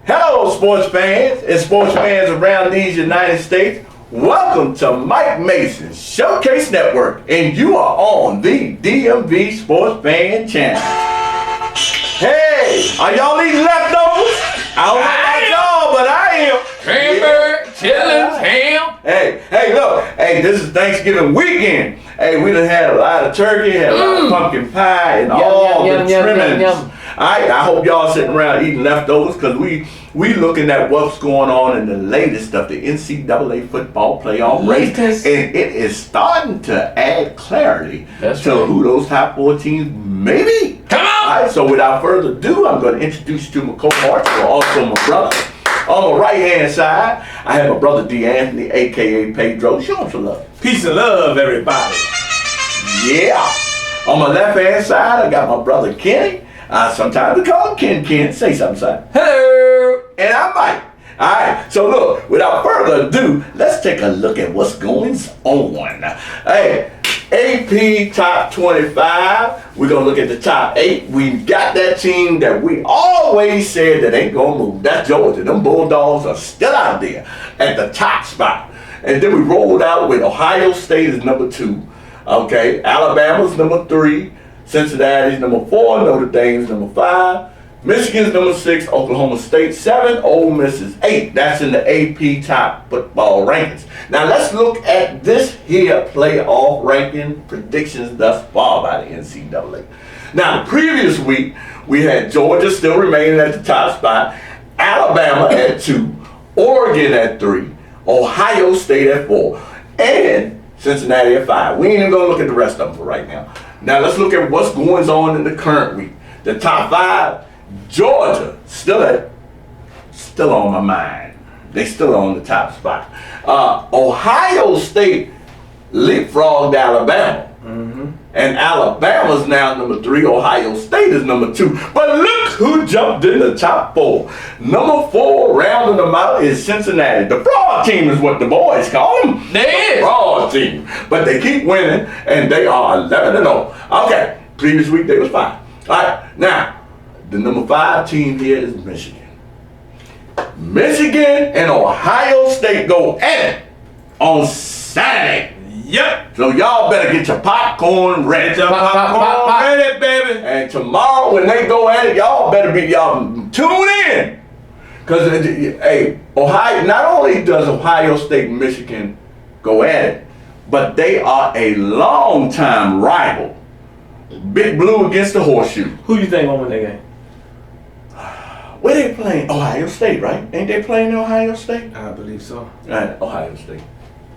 Hello, sports fans and sports fans around these United States. Welcome to Mike Mason's Showcase Network, and you are on the DMV Sports Fan Channel. Hey, are y'all eating leftovers? I don't know about y'all, but I am. Cranberry, chitlins, ham. Hey, look. Hey, this is Thanksgiving weekend. Hey, we done had a lot of turkey, had a lot of pumpkin pie, and all the trimmings. I hope y'all sitting around eating leftovers, because we looking at what's going on in the latest of the NCAA football playoff race, and it is starting to add clarity to who those top 4 teams may be. Come on! All right, so without further ado, I'm going to introduce you to my co-host, who are also my brother. On the right-hand side, I have my brother D'Anthony, a.k.a. Pedro. Show him some love. Peace and love, everybody. Yeah. On my left-hand side, I got my brother Kenny. Sometimes we call him Ken. Say something, son. Hello. And I'm Mike. All right, so look, without further ado, let's take a look at what's going on. Hey, AP top 25. We're going to look at the top 8. We got that team that we always said that ain't going to move. That's Georgia. Them Bulldogs are still out there at the top spot. And then we rolled out with Ohio State as number 2. Okay, Alabama's number 3. Cincinnati's number 4, Notre Dame's number 5, Michigan's number 6, Oklahoma State 7, Ole Miss is 8. That's in the AP top football rankings. Now let's look at this here playoff ranking predictions thus far by the NCAA. Now the previous week, we had Georgia still remaining at the top spot, Alabama at 2, Oregon at 3, Ohio State at 4, and Cincinnati at 5. We ain't even gonna look at the rest of them for right now. Now let's look at what's going on in the current week. The top 5, Georgia, still on my mind. They still on the top spot. Ohio State leapfrogged Alabama. And Alabama's now number 3. Ohio State is number 2. But look who jumped in the top 4. Number 4, rounding them out, is Cincinnati. The fraud team is what the boys call them. They is. Fraud team. But they keep winning, and they are 11-0. Okay, previous week they was 5. All right, now, the number 5 team here is Michigan. Michigan and Ohio State go at it on Saturday. Yep. So y'all better get your popcorn ready. Get your popcorn ready, baby. And tomorrow when they go at it, y'all better be tune in. Because, hey, Ohio, not only does Ohio State and Michigan go at it, but they are a long-time rival. Big Blue against the Horseshoe. Who you think gonna win that game? Where they playing? Ohio State, right? Ain't they playing Ohio State? I believe so. Ohio State.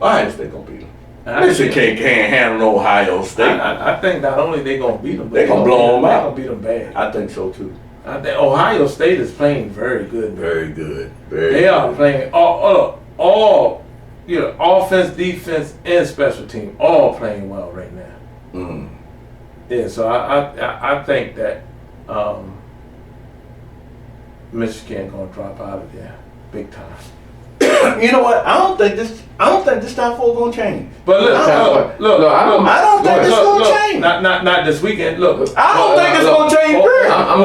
Ohio State gonna beat them. Michigan can't handle Ohio State. I think not only they gonna beat them, but they gonna blow them out. They gonna beat them bad. I think so too. I think Ohio State is playing very good. Very good. They are playing all offense, defense, and special team, all playing well right now. Yeah, so I think that Michigan gonna drop out of there big time. You know what? I don't think this top 4 gonna change. But look, I don't think it's gonna change. Not this weekend. Look, I don't think it's gonna change.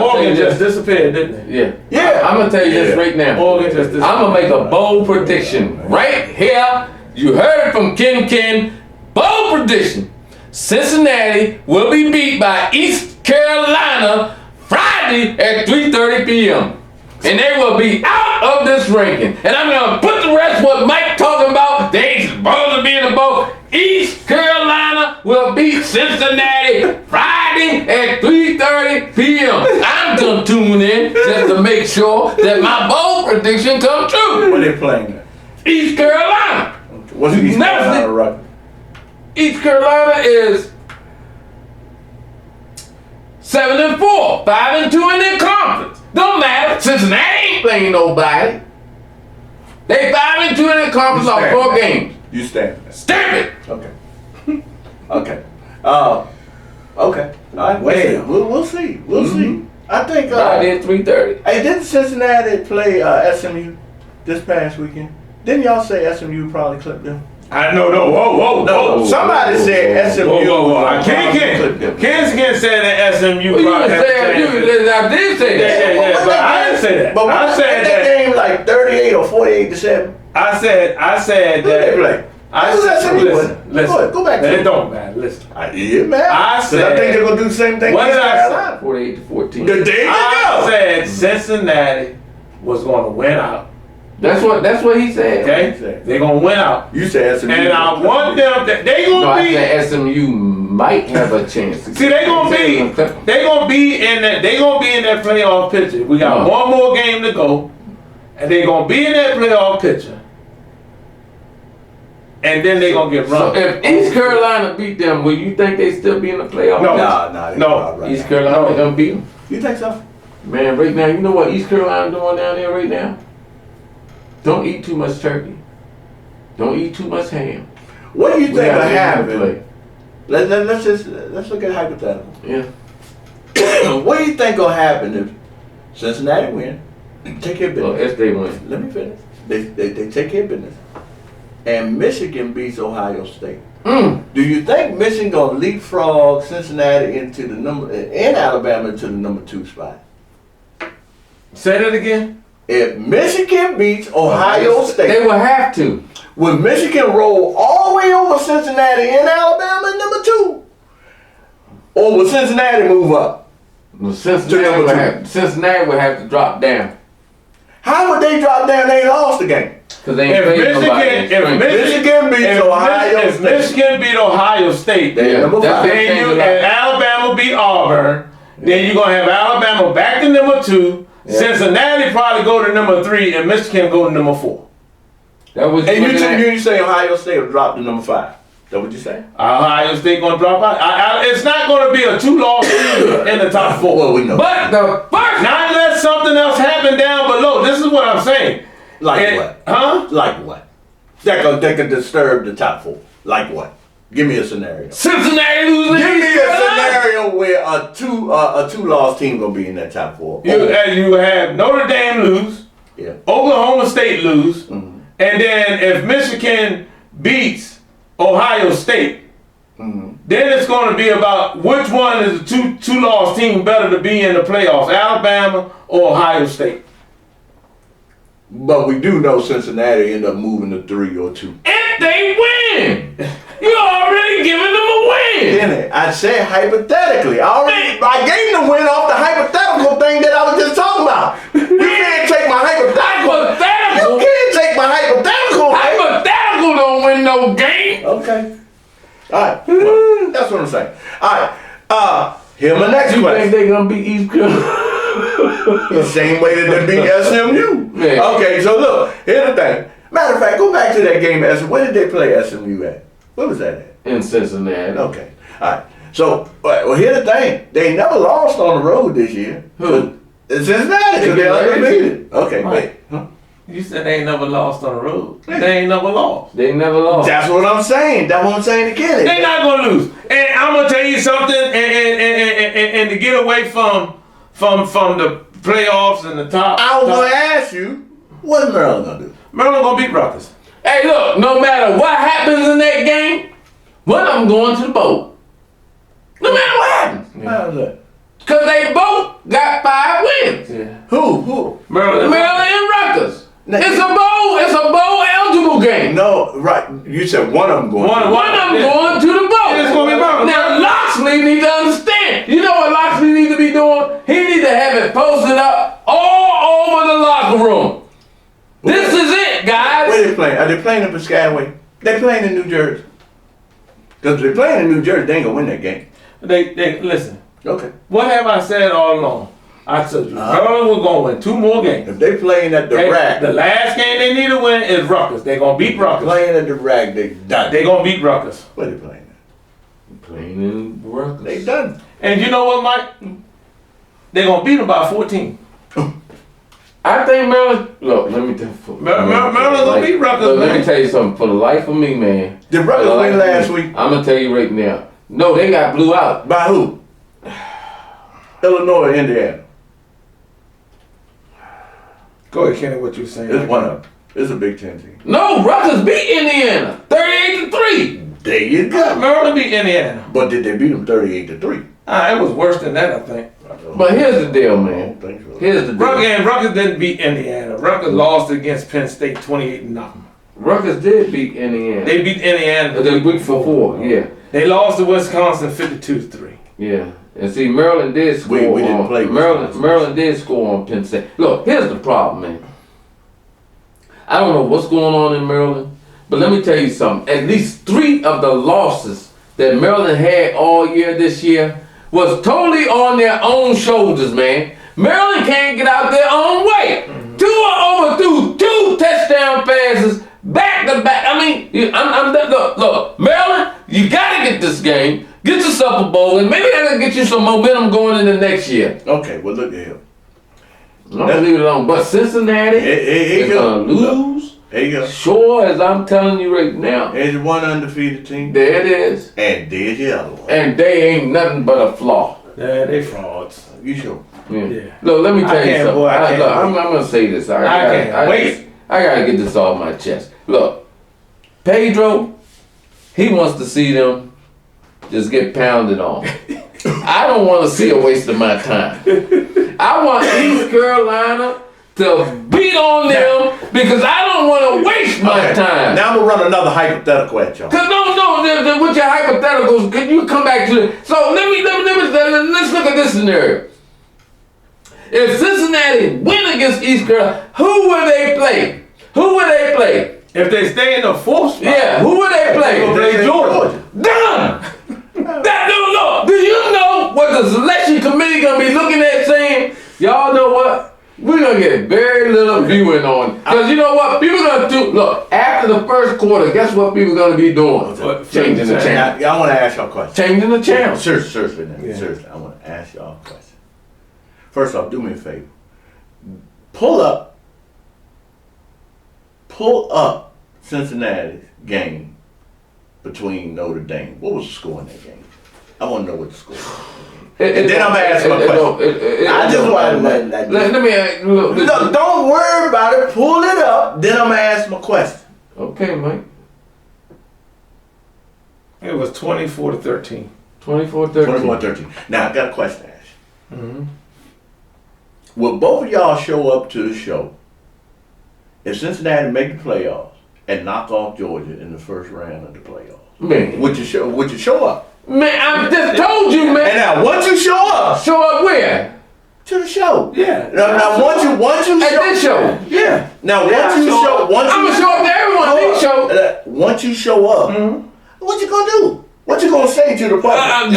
Oregon just disappeared, didn't it? Yeah. I'm gonna tell you this right now. Oregon just disappeared. I'm gonna make a bold prediction right here. You heard it from Ken. Bold prediction: Cincinnati will be beat by East Carolina Friday at 3:30 p.m. And they will be out of this ranking. And I'm going to put the rest of what Mike talking about. They ain't supposed to be in the boat. East Carolina will beat Cincinnati Friday at 3:30 p.m. I'm going to tune in just to make sure that my bold prediction comes true. Where they playing at? East Carolina. What's East Carolina record? East Carolina is 7-4, 5-2 in their conference. Don't matter. Cincinnati ain't playing nobody. They 5-2 in their conference on 4 games. You stand for that. Stamp it. Okay. Okay. Okay. All right. We'll see. We'll see. I think. Friday at 3:30. Hey, didn't Cincinnati play SMU this past weekend? Didn't y'all say SMU probably clipped them? I know, no, whoa. Somebody said SMU. Whoa. Ken said that SMU Well, probably had I did say that. Yeah, but I didn't say that. But I said that that. game like 38 or 48-7. I said Who they that. play? I Who's said, SMU? listen, Go back to it it. don't matter. Listen. Yeah, man. I said. I think they're gonna do the same thing. What did I say? 48-14. There you I go. said Cincinnati was going to win out. That's what he said. Okay, they're gonna win out. You said SMU. And I want them. They No, gonna I be. said SMU might have a chance. See, they gonna be in that playoff picture. We got one more game to go, and they gonna be in that playoff picture, and then they gonna get run. So if East Carolina beat them, will you think they still be in the playoff? No. No. East Carolina gonna beat them. You think so? Man, right now, you know what East Carolina doing down there right now? Don't eat too much turkey. Don't eat too much ham. What do you think will have to happen? Let's look at hypothetical. Yeah. What do you think will happen if Cincinnati win and take care of Well, business? if they win. Let me finish. They take care of business, and Michigan beats Ohio State. Do you think Michigan gonna leapfrog Cincinnati into the and Alabama to the number 2 spot? Say that again. If Michigan beats Ohio State, They will have to. will Michigan roll all the way over Cincinnati and Alabama at number 2? Or will Cincinnati move up? Well, Cincinnati would have to drop down. How would they drop down? They lost the game. Because they ain't played nobody. Michigan beats Ohio State. Michigan beat Ohio State, They're number 5. and Alabama beat Auburn, then you're gonna have Alabama back to number 2. Yeah. Cincinnati probably go to number 3, and Michigan go to number 4. That was And you say Ohio State will drop to number 5. Is that what you say? Ohio State gonna drop out. It's not gonna be a 2-loss team in the top 4. Well, we know. But the first. Not unless something else happened down below. This is what I'm saying. Like what? Huh? Like what? That could disturb the top 4. Like what? Give me a scenario. Cincinnati losing. Give me a scenario where a 2-loss team gonna be in that top 4. You have Notre Dame lose, Yeah. Oklahoma State lose, Mm-hmm. and then if Michigan beats Ohio State, Mm-hmm. then it's going to be about which one is the two-loss team better to be in the playoffs, Alabama or Ohio State. But we do know Cincinnati end up moving to 3 or 2. If they win, you're already giving them a win. Didn't it? I said hypothetically. I gave them the win off the hypothetical thing that I was just talking about. You can't take my hypothetical. Hypothetical. You can't take my hypothetical. Hypothetical don't win no game. Okay. All right. Well, that's what I'm saying. All right. Here's my next You think question. they gonna beat East Carolina? The same way that they beat SMU. Yeah. Okay, so look, here's the thing. Matter of fact, go back to that game. Where did they play SMU at? Where was that at? In Cincinnati. Okay. All right. So, well, here's the thing. They never lost on the road this year. Who? Cincinnati, because they're undefeated. Okay, wait. Huh? You said they ain't never lost on the road. They ain't never lost. They never lost. That's what I'm saying. That's what I'm saying to Kenny. They're not gonna lose. And I'm gonna tell you something. And to get away from the playoffs and the top. I was going to ask you, what's Maryland going to do? Maryland gonna beat Rutgers. Hey, look, no matter what happens in that game, one of them going to the boat. No matter what happens. How's that? Because they both got 5 wins. Yeah. Who? Maryland. And Rutgers. Now, It's a bowl eligible game. No, right. You said one of them going One to. One of them going to the bowl. It's gonna be Maryland. Now Loxley need to understand. You know what Loxley need to be doing? He need to have it posted up all over the locker room. This is it, guys. Where they playing? Are they playing in Piscataway? They playing in New Jersey. Because if they're playing in New Jersey, they ain't going to win that game. They listen. Okay. What have I said all along? I told you, Maryland was gonna win 2 more games. If they playing at the Okay? rack, The last game they need to win is Rutgers. They're gonna beat Rutgers. playing at the rack, they done. They're gonna beat Rutgers. Where they playing at? Playing in Rutgers. They done. And you know what, Mike? They're gonna beat them by 14. I think Maryland. Look, let me tell you. Maryland gonna beat Rutgers, Look, let man. me tell you something. For the life of me, man. Did Rutgers win last week? I'm gonna tell you right now. No, they got blew out. By who? Illinois or Indiana? Go ahead, Kenny. What you saying? It's one of them. It's a Big Ten team. No, Rutgers beat Indiana 38-3. There you go. Maryland beat Indiana. But did they beat them 38-3? It was worse than that, I think. But here's the deal, I man. don't think so. Here's the deal. Rutgers didn't beat Indiana. Rutgers lost against Penn State 28-0. Rutgers did beat Indiana. They beat Indiana The week before, yeah. They lost to Wisconsin 52-3. Yeah. And see, Maryland did score. We didn't play Wisconsin. Maryland did score on Penn State. Look, here's the problem, man. I don't know what's going on in Maryland, but let me tell you something. At least 3 of the losses that Maryland had all year this year was totally on their own shoulders, man. Maryland can't get out their own way. Tua overthrew 2 touchdown passes back to back. I mean, look, Maryland, you gotta get this game, get the Super Bowl, and maybe that'll get you some momentum going into next year. Okay, well, look at him. I'm gonna leave it alone. But Cincinnati is gonna lose. There you go. Sure, as I'm telling you right now. There's one undefeated team. There it is. And there's the other one. And they ain't nothing but a flaw. Yeah, they frauds. You sure? Yeah. Look, let me tell you something. I'm gonna say this. I can't wait. I gotta get this off my chest. Look, Pedro, he wants to see them just get pounded on. I don't want to see a waste of my time. I want East Carolina to beat on them because I don't want to waste my time. Now I'm gonna run another hypothetical at y'all. Cause no, with your hypotheticals, could you come back to it? So let's look at this scenario. If Cincinnati win against East Carolina, who will they play? Who will they play? If they stay in the 4th spot, Yeah, who will they play? they'll play Georgia. Done. Do you know what the selection committee gonna be looking at saying? Y'all know what? We're gonna get very little viewing on. Cause you know what? People gonna do, look, after the first quarter, guess what people gonna be doing? Changing the channel. I want to ask y'all a question. Changing the channel. Seriously, Yeah. seriously, I want to ask y'all a question. First off, do me a favor. Pull up Cincinnati's game between Notre Dame. What was the score in that game? I want to know what the score was. And then I'm going to ask my question. I just want to let me ask, look, don't worry about it. Pull it up. Then I'm going to ask my question. Okay, Mike. It was 24-13. 24-13. 21-13. Now, I got a question to ask you. Mm-hmm. Will both of y'all show up to the show if Cincinnati make the playoffs and knock off Georgia in the first round of the playoffs? Man. Would you show up? Man, I just told you, man. And now, once you show up Show up where? to the show, Yeah. Now, once you At show, this show. Yeah. now Yeah, once you show show, up. once I'm you gonna show up to everyone at this show. once you show up, what you gonna do? What you gonna say to the public? I'm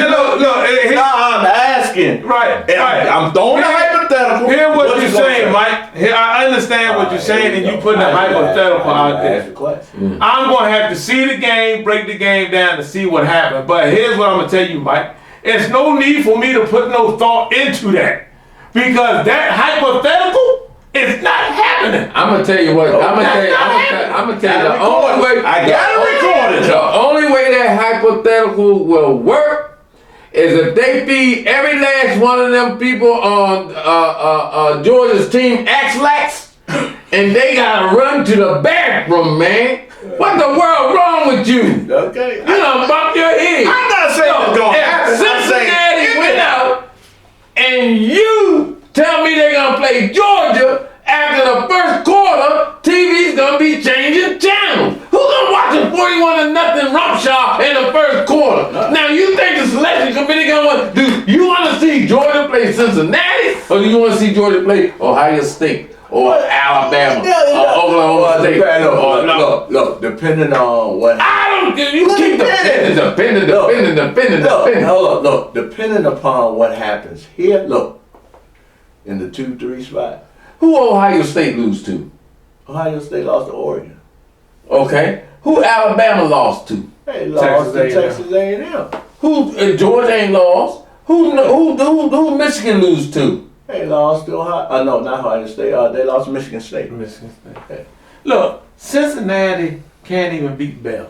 asking. Right. And I'm throwing a hypothetical. Hear what you you're gonna saying, say? Mike. Here, I understand what you're saying, and you putting a hypothetical out Ask there. the question. I'm gonna have to see the game, break the game down to see what happened. But here's what I'm gonna tell you, Mike. There's no need for me to put no thought into that because that hypothetical is not happening. I'm gonna tell you what. I'm gonna tell you the only way. I gotta record it. The only way that hypothetical will work is if they feed every last one of them people on Georgia's team X-Lax, and they gotta run to the bathroom, man. What the world wrong with you? Okay. You done bumped your head. I'm not saying it's gonna happen. If I'm saying- Cincinnati went out and you tell me they're gonna play Georgia after the first quarter, TV's gonna be changing channels. Who's gonna watch a 41-0 rump shot in the first quarter? Now you think the selection committee gonna want? Do you want to see Georgia play Cincinnati, or do you want to see Georgia play Ohio State? Or Alabama, or Oklahoma State. Look, depending on what. I don't give you keep depending. Look, depending upon what happens here, look, in the 2-3 spot, Who Ohio State lose to? Ohio State lost to Oregon. Okay. Who Alabama lost to? They lost to Texas A&M. Who Georgia ain't lost? Who Michigan lose to? They lost to Ohio. No, not Ohio State. They lost to Michigan State. Michigan State. Look, Cincinnati can't even beat Baylor.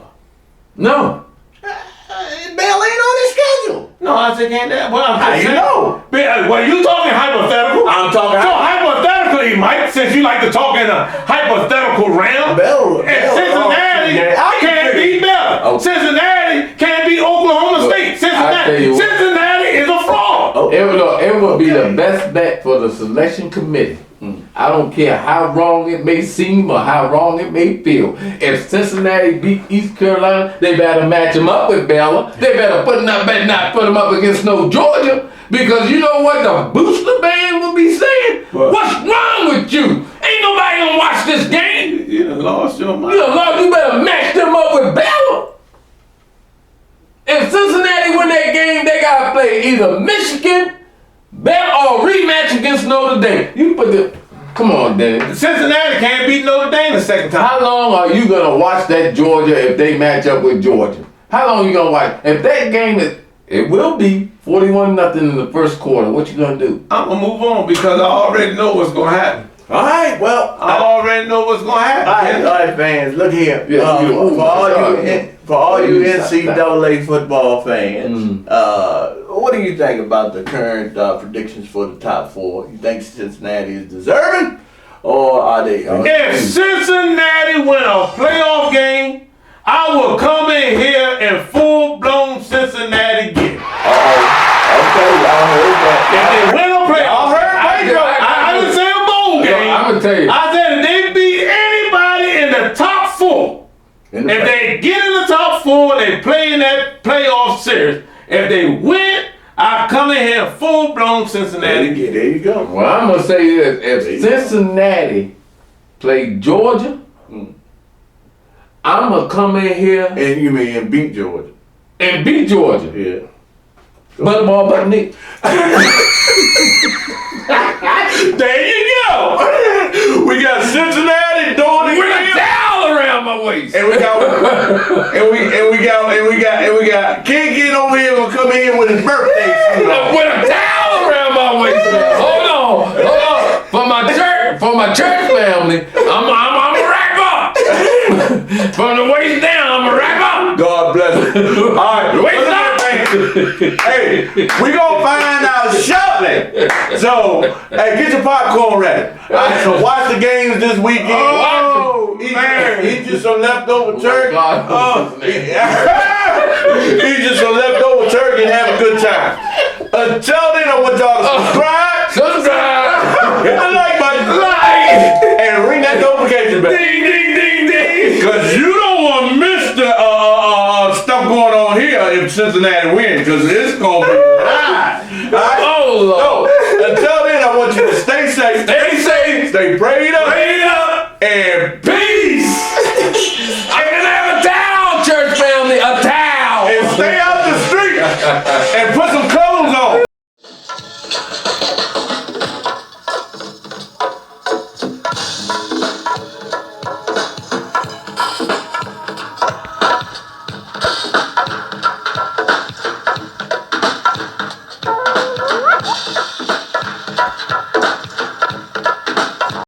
No. Bell ain't on his schedule. No, I said can't. Well, I'm How just you saying. know? Well, you talking hypothetical? I'm talking So hypothetical hypothetically, Mike, since you like to talk in a hypothetical realm, and Cincinnati can't beat Bell. Cincinnati can't beat Oklahoma State. Cincinnati is a fraud. It would be the best bet for the selection committee. I don't care how wrong it may seem or how wrong it may feel. If Cincinnati beat East Carolina, they better match them up with Bella. They better not put them up against no Georgia. Because you know what the booster band will be saying? What's wrong with you? Ain't nobody gonna watch this game. You done lost your mind. You better match them up with Bella. If Cincinnati win that game, they gotta play either Michigan, Bell, or rematch against Notre Dame. Come on, Dan. Cincinnati can't beat Notre Dame the second time. How long are you gonna watch that Georgia if they match up with Georgia? How long are you gonna watch? If that game it will be 41-0 in the first quarter. What you gonna do? I'm gonna move on because I already know what's gonna happen. All right, well, I already know what's gonna happen. all right, fans, look here. Yeah, For all you NCAA football fans, what do you think about the current predictions for the top four? You think Cincinnati is deserving, or are they? If Cincinnati win a playoff game, I will come in here in full-blown Cincinnati gear. Okay, y'all heard that. If they win a playoff, I didn't say a bowl game. I'm gonna tell you. I said if they beat anybody in the top four, if they get in the top four, they play in that playoff series. If they win, I come in here full-blown Cincinnati gear. There you go. Well, I'm gonna say this: if Cincinnati play Georgia, I'm gonna come in here And you mean beat Georgia? and beat Georgia. Yeah. Butterball, butter Nick. There you go. We got Cincinnati doing it With a again. towel around my waist. And we got King over here gonna come in with his birthday suit on. With a towel around my waist. Hold on. For my church family, I'm a rack up. From the waist down, I'm a rack up. God bless you. All right, Waist up. Hey, we gonna find out shortly. So, hey, get your popcorn ready. All right, so watch the games this weekend. Oh, man. Eat you some leftover turkey. God. Eat you some leftover turkey and have a good time. Until then, I want y'all to subscribe. Hit the like button. And ring that notification bell. Ding, ding, ding, ding. Cause you don't want to miss the stuff going on here if Cincinnati wins, cause it's gonna be high. Oh, Lord. So, until then, I want you to stay safe, Stay safe. stay prayed up, Prayed up. and peace.